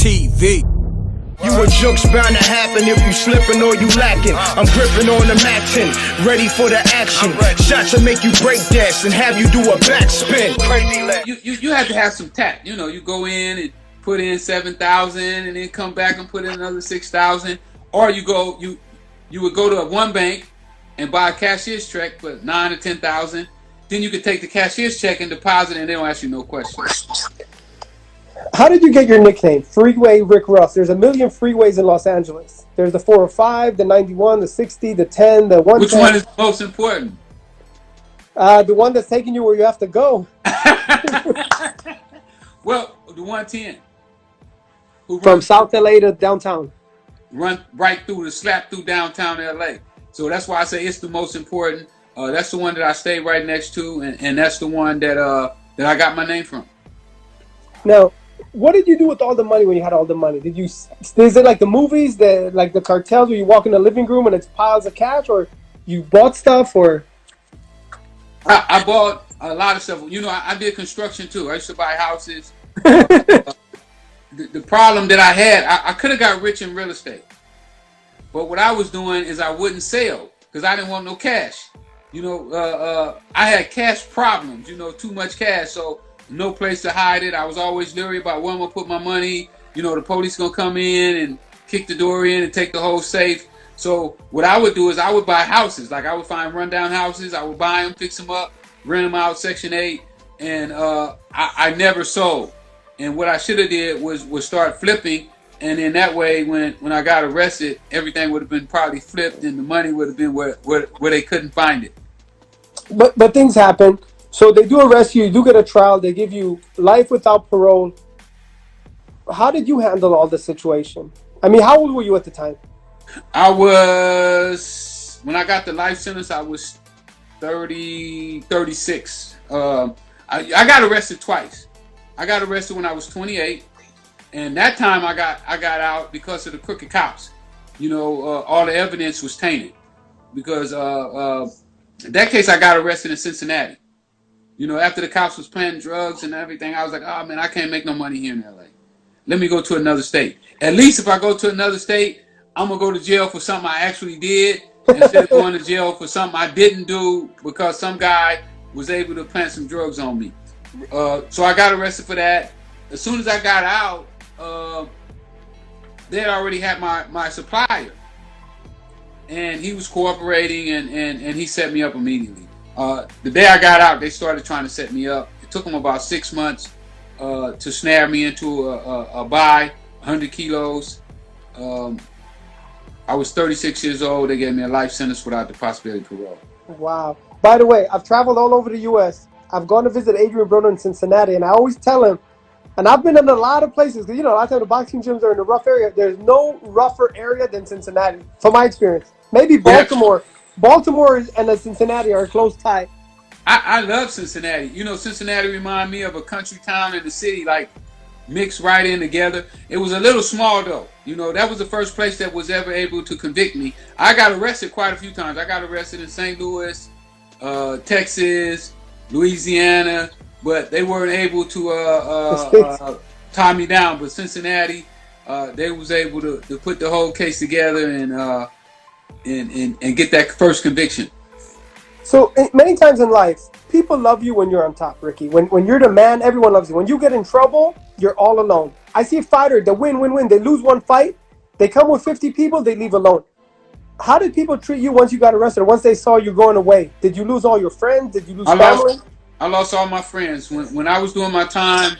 MRecktv. You a joke's bound to happen if you slipping or you lacking. I'm gripping on the Mac 10, ready for the action. Shots to make you break dance and have you do a backspin. You have to have some tact. You know, you go in and put in 7,000 and then come back and put in another 6,000. Or you would go to one bank and buy a cashier's check for 9,000 or 10,000. Then you could take the cashier's check and deposit, and they don't ask you no questions. How did you get your nickname, Freeway Rick Ross? There's a million freeways in Los Angeles. There's the 405, the 91, the 60, the 10, the 110. Which one is most important? The one that's taking you where you have to go. Well, the 110. From South LA to downtown. Run right through, slap through downtown LA. So that's why I say it's the most important. That's the one that I stay right next to, and that's the one that I got my name from. Now, what did you do with all the money when you had all the money? Is it like the movies, like the cartels where you walk in the living room and it's piles of cash, or you bought stuff, or? I bought a lot of stuff. You know, I did construction too. I used to buy houses. The problem that I had, I could have got rich in real estate. But what I was doing is I wouldn't sell because I didn't want no cash. You know, I had cash problems, you know, too much cash. So no place to hide it. I was always leery about where I'm going to put my money. You know, the police going to come in and kick the door in and take the whole safe. So what I would do is I would buy houses. Like I would find rundown houses. I would buy them, fix them up, rent them out, Section 8. And I never sold. And what I should have did was start flipping. And in that way, when I got arrested, everything would have been probably flipped and the money would have been where they couldn't find it. But things happen. So they do arrest you. You do get a trial. They give you life without parole. How did you handle all the situation? I mean, how old were you at the time? When I got the life sentence, I was 36. I got arrested twice. I got arrested when I was 28. And that time I got out because of the crooked cops. You know, all the evidence was tainted. Because in that case, I got arrested in Cincinnati. You know, after the cops was planting drugs and everything, I was like, oh man, I can't make no money here in LA. Let me go to another state. At least if I go to another state, I'm going to go to jail for something I actually did instead of going to jail for something I didn't do because some guy was able to plant some drugs on me. So I got arrested for that. As soon as I got out, they had already had my supplier. And he was cooperating and he set me up immediately. The day I got out, they started trying to set me up. It took them about 6 months to snare me into a buy, 100 kilos. I was 36 years old. They gave me a life sentence without the possibility of parole. Wow. By the way, I've traveled all over the U.S. I've gone to visit Adrian Broner in Cincinnati, and I always tell him, and I've been in a lot of places, because, you know, a lot of times the boxing gyms are in a rough area. There's no rougher area than Cincinnati, from my experience. Maybe Baltimore. Baltimore and Cincinnati are a close tie. I love Cincinnati. You know, Cincinnati remind me of a country town in the city, like mixed right in together. It was a little small though. You know, that was the first place that was ever able to convict me. I got arrested quite a few times. I got arrested in St. Louis, Texas, Louisiana, but they weren't able to tie me down. But Cincinnati, they was able to put the whole case together and get that first conviction. So many times in life, people love you when you're on top, Ricky. When you're the man, everyone loves you. When you get in trouble, you're all alone. I see a fighter, they win. They lose one fight, they come with 50 people, they leave alone. How did people treat you once you got arrested, once they saw you going away? Did you lose all your friends? Did you lose family? I lost all my friends. When I was doing my time,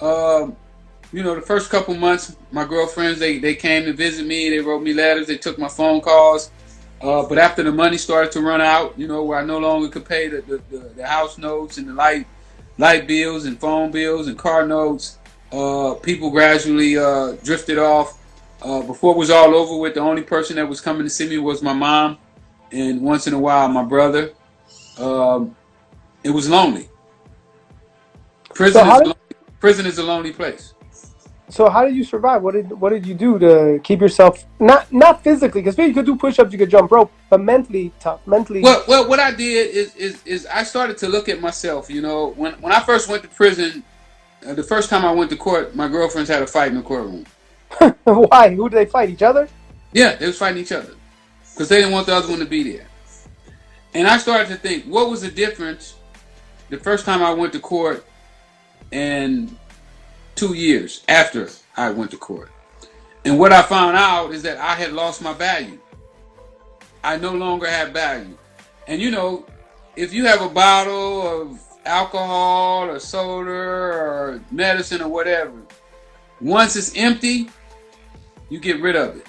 you know, the first couple months, my girlfriends, they came to visit me. They wrote me letters. They took my phone calls. But after the money started to run out, you know, where I no longer could pay the house notes and the light bills and phone bills and car notes, people gradually drifted off. Before it was all over with, the only person that was coming to see me was my mom, and once in a while my brother. It was lonely. Prison is a lonely place. So how did you survive? What did you do to keep yourself not physically, because you could do push-ups, you could jump rope, but mentally tough, mentally. Well, what I did is I started to look at myself. You know, when I first went to prison, the first time I went to court, my girlfriends had a fight in the courtroom. Why? Who do they fight? Each other? Yeah, they was fighting each other because they didn't want the other one to be there. And I started to think, what was the difference the first time I went to court and 2 years after I went to court? And what I found out is that I had lost my value. I no longer have value. And you know, if you have a bottle of alcohol or soda or medicine or whatever, once it's empty, you get rid of it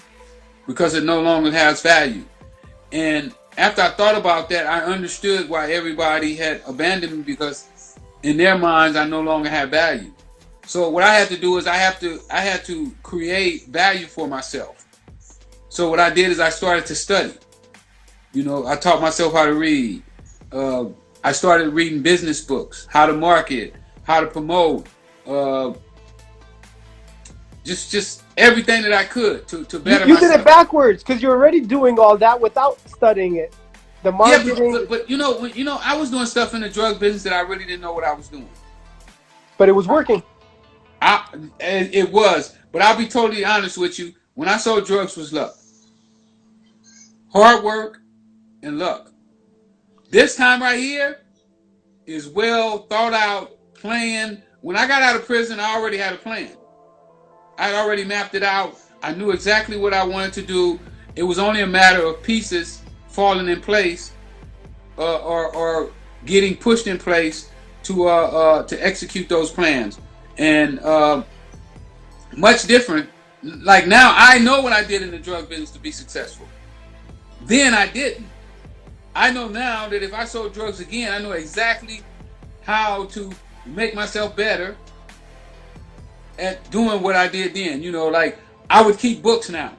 because it no longer has value. And after I thought about that, I understood why everybody had abandoned me, because in their minds, I no longer have value. So what I had to do is I had to create value for myself. So what I did is I started to study. You know, I taught myself how to read. I started reading business books, how to market, how to promote, just everything that I could to better myself. You did it backwards because you're already doing all that without studying it. The marketing. Yeah, but you know, I was doing stuff in the drug business that I really didn't know what I was doing. But it was working. It was, but I'll be totally honest with you. When I sold drugs was luck, hard work, and luck. This time right here is well thought out plan. When I got out of prison, I already had a plan. I had already mapped it out. I knew exactly what I wanted to do. It was only a matter of pieces falling in place or getting pushed in place to execute those plans. And much different. Like now, I know what I did in the drug business to be successful. Then I didn't. I know now that if I sold drugs again, I know exactly how to make myself better at doing what I did then. You know, like I would keep books now.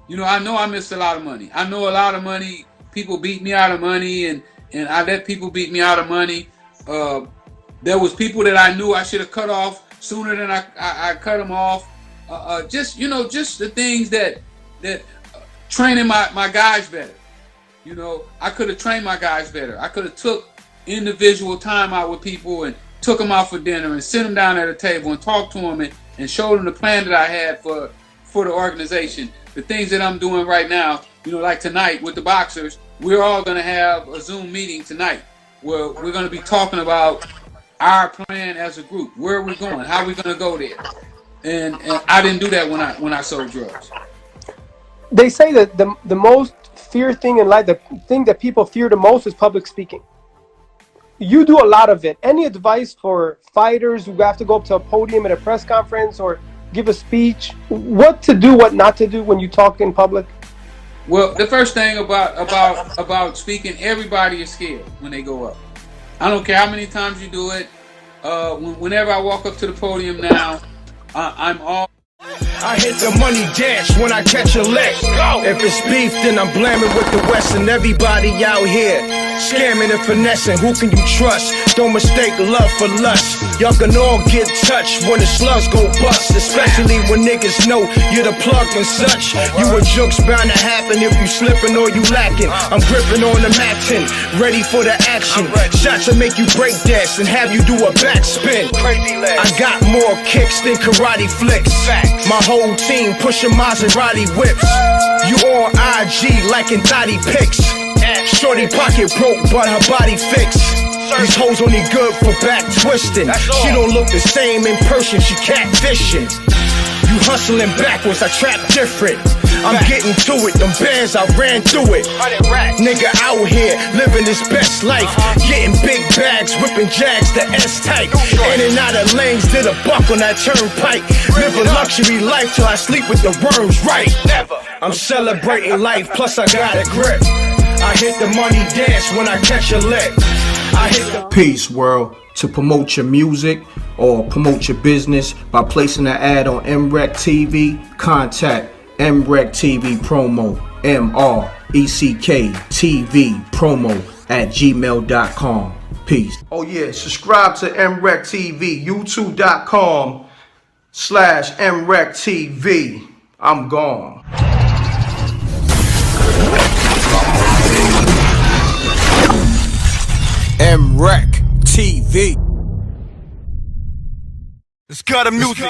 You know I missed a lot of money. I know a lot of money. People beat me out of money, and I let people beat me out of money. There was people that I knew I should have cut off sooner than I cut them off. Just the things that training my guys better. You know, I could have trained my guys better. I could have took individual time out with people and took them out for dinner and sit them down at a table and talked to them and showed them the plan that I had for the organization. The things that I'm doing right now, you know, like tonight with the boxers, we're all going to have a Zoom meeting tonight where we're going to be talking about our plan as a group. Where are we going? How are we going to go there? And I didn't do that when I sold drugs. They say that the most fear thing in life, the thing that people fear the most is public speaking. You do a lot of it. Any advice for fighters who have to go up to a podium at a press conference or give a speech? What to do, what not to do when you talk in public? Well, the first thing about speaking, everybody is scared when they go up. I don't care how many times you do it. Whenever I walk up to the podium now, I'm all. I hit the money dash when I catch a lick. If it's beef, then I'm blaming with the West and everybody out here scamming and finessing. Who can you trust? Don't mistake love for lust. Y'all can all get touched when the slugs go bust, especially when niggas know you're the plug and such. You a joke's bound to happen if you slipping or you lacking. I'm gripping on the matching, ready for the action. Shots to make you break dance and have you do a backspin. I got more kicks than karate flicks. My whole team pushing Maserati whips. You on IG liking thotty pics. Shorty pocket broke, but her body fixed. These hoes only good for back twisting. She don't look the same in person, she catfishing. You hustling backwards, I trap different. I'm getting to it, them bands, I ran through it. Nigga out here, living his best life. Getting big bags, whipping Jags to S-type. In and out of lanes, did a buck on that turnpike. Live a luxury life till I sleep with the worms right. I'm celebrating life, plus I got a grip. I hit the money dance when I catch a lick. I hit the Peace, world. To promote your music or promote your business by placing an ad on MRecktv, contact MRecktVpromo, MRecktVpromo @gmail.com. Peace. Oh yeah, subscribe to MRecktV, youtube.com/MRecktV. I'm gone. MRecktV. It's got a music.